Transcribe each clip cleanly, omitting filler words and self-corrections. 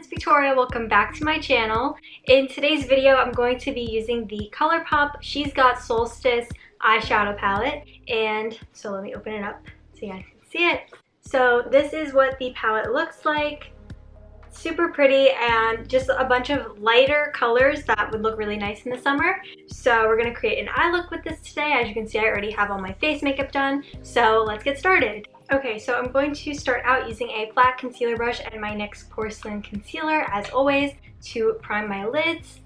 it's Victoria. Welcome back to my channel. In today's video, I'm going to be using the ColourPop She's Got Solstice Eyeshadow Palette. And so let me open it up so you guys can see it. So this is what the palette looks like. Super pretty and just a bunch of lighter colors that would look really nice in the summer. So we're going to create an eye look with this today. As you can see, I already have all my face makeup done. So let's get started. Okay, so I'm going to start out using a flat concealer brush and my NYX Porcelain Concealer, as always, to prime my lids.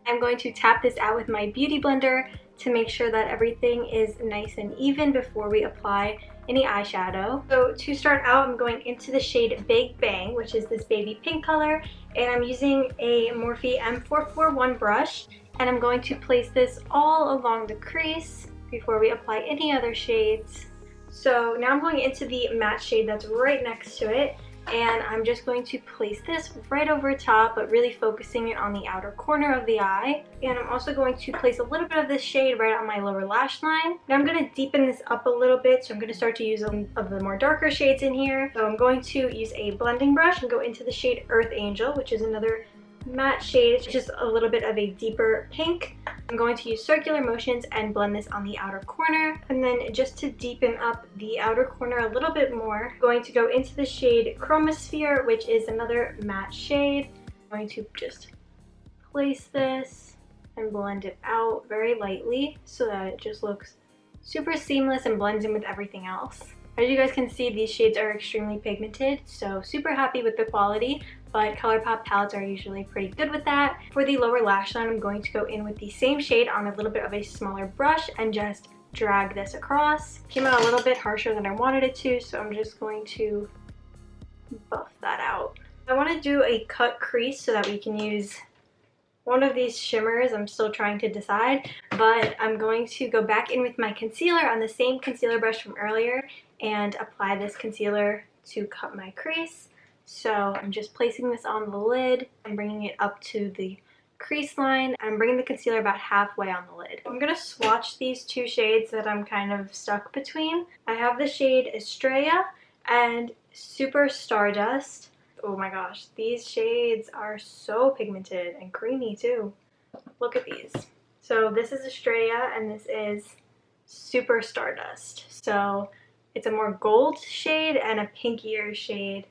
I'm going to tap this out with my Beauty Blender to make sure that everything is nice and even before we apply any eyeshadow. So to start out, I'm going into the shade Big Bang, which is this baby pink color, and I'm using a Morphe M441 brush, and I'm going to place this all along the crease before we apply any other shades. So now I'm going into the matte shade that's right next to it, and I'm just going to place this right over top, but really focusing it on the outer corner of the eye. And I'm also going to place a little bit of this shade right on my lower lash line. Now I'm going to deepen this up a little bit, so I'm going to start to use some of the more darker shades in here. So I'm going to use a blending brush and go into the shade Earth Angel, which is another matte shade. It's just a little bit of a deeper pink. I'm going to use circular motions and blend this on the outer corner. And then just to deepen up the outer corner a little bit more, I'm going to go into the shade Chromosphere, which is another matte shade. I'm going to just place this and blend it out very lightly so that it just looks super seamless and blends in with everything else. As you guys can see, these shades are extremely pigmented, so super happy with the quality, but ColourPop palettes are usually pretty good with that. For the lower lash line, I'm going to go in with the same shade on a little bit of a smaller brush and just drag this across. Came out a little bit harsher than I wanted it to, so I'm just going to buff that out. I want to do a cut crease so that we can use one of these shimmers. I'm still trying to decide, but I'm going to go back in with my concealer on the same concealer brush from earlier and apply this concealer to cut my crease. So I'm just placing this on the lid and bringing it up to the crease line. I'm bringing the concealer about halfway on the lid. I'm going to swatch these two shades that I'm kind of stuck between. I have the shade Estrella and Super Stardust. Oh my gosh, these shades are so pigmented and creamy too. Look at these. So this is Estrella and this is Super Stardust. So it's a more gold shade and a pinkier shade.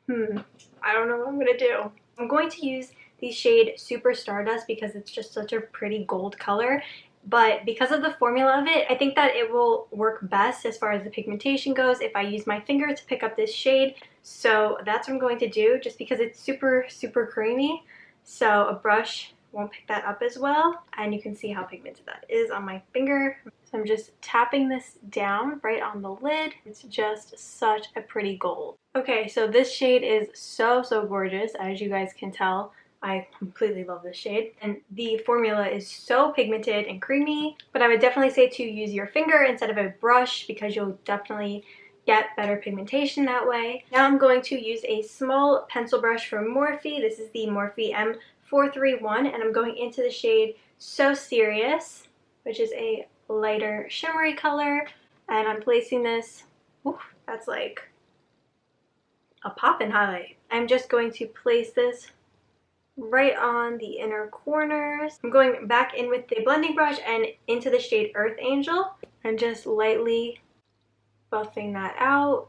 I don't know what I'm going to do. I'm going to use the shade Super Stardust because it's just such a pretty gold color. But because of the formula of it, I think that it will work best as far as the pigmentation goes if I use my finger to pick up this shade. So that's what I'm going to do, just because it's super, super creamy. So a brush won't pick that up as well. And you can see how pigmented that is on my finger. So I'm just tapping this down right on the lid. It's just such a pretty gold. Okay, so this shade is so, so gorgeous, as you guys can tell. I completely love this shade, and the formula is so pigmented and creamy, but I would definitely say to use your finger instead of a brush because you'll definitely get better pigmentation that way. Now I'm going to use a small pencil brush from Morphe. This is the Morphe M431, and I'm going into the shade So Serious, which is a lighter shimmery color, and I'm placing this, that's like a poppin' highlight. I'm just going to place this right on the inner corners. I'm going back in with the blending brush and into the shade Earth Angel and just lightly buffing that out.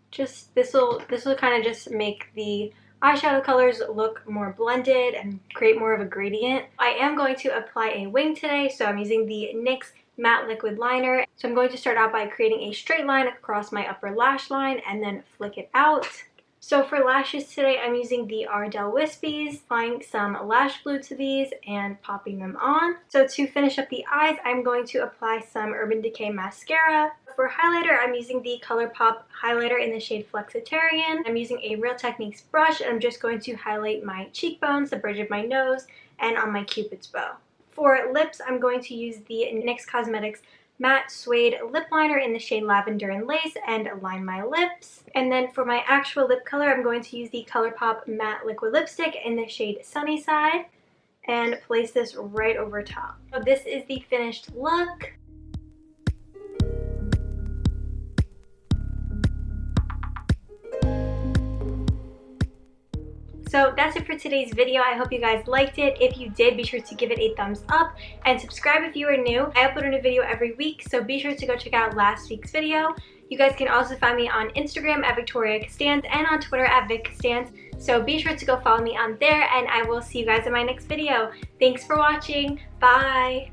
Just this will kind of just make the eyeshadow colors look more blended and create more of a gradient. I am going to apply a wing today, so I'm using the NYX Matte Liquid Liner. So I'm going to start out by creating a straight line across my upper lash line and then flick it out. So for lashes today, I'm using the Ardell Wispies, applying some lash glue to these and popping them on. So to finish up the eyes, I'm going to apply some Urban Decay mascara. For highlighter, I'm using the ColourPop highlighter in the shade Flexitarian. I'm using a Real Techniques brush, and I'm just going to highlight my cheekbones, the bridge of my nose, and on my Cupid's bow. For lips, I'm going to use the NYX Cosmetics Matte Suede Lip Liner in the shade Lavender Lace and line my lips. And then for my actual lip color, I'm going to use the ColourPop Matte Liquid Lipstick in the shade Sunnyside and place this right over top. So this is the finished look. So that's it for today's video. I hope you guys liked it. If you did, be sure to give it a thumbs up and subscribe if you are new. I upload a new video every week, so be sure to go check out last week's video. You guys can also find me on Instagram at Victoria Costanz and on Twitter at Vic Costanz. So be sure to go follow me on there, and I will see you guys in my next video. Thanks for watching. Bye!